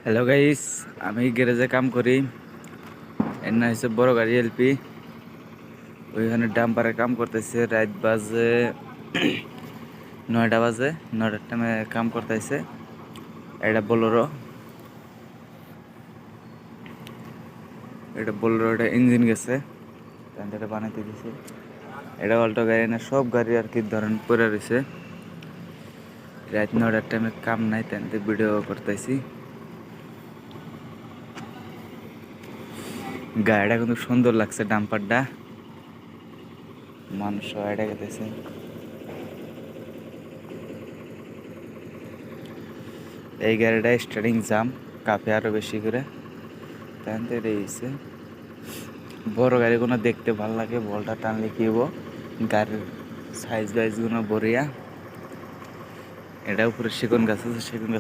Hello guys, আমি গ্যারেজে কাম করি। এর না হচ্ছে বড় গাড়ি এলপি। ওইখানে ডাম্পারে কাম করতেছে। রাত বাজে 9টা বাজে। 9টার টাইমে কাম করতেছে। এটা বোলেরো এটা ইঞ্জিন গেছে, তাই এটা বানাইতে দিছে। এটা অল্টো গাড়ি না, সব গাড়ি আর কি ধরেন পড়ে রয়েছে। রাত 9টার টাইমে কাম নাই, তাই ভিডিও করতেছি। গাড়িটা কিন্তু সুন্দর লাগছে, ডাম্পারটা। মানুষ এটা গেতেছে। এই গাড়িটা স্টার্টিং জাম কাঁপে আরো বেশি করে, তাই রয়েছে। বড় গাড়িগুলো দেখতে ভালো লাগে, বলটা টানলে কি হবো। গাড়ির সাইজ বাইজ গুলো বড়িয়া। এটা উপরে সেগুন গাছ আছে, সেগুন গাছ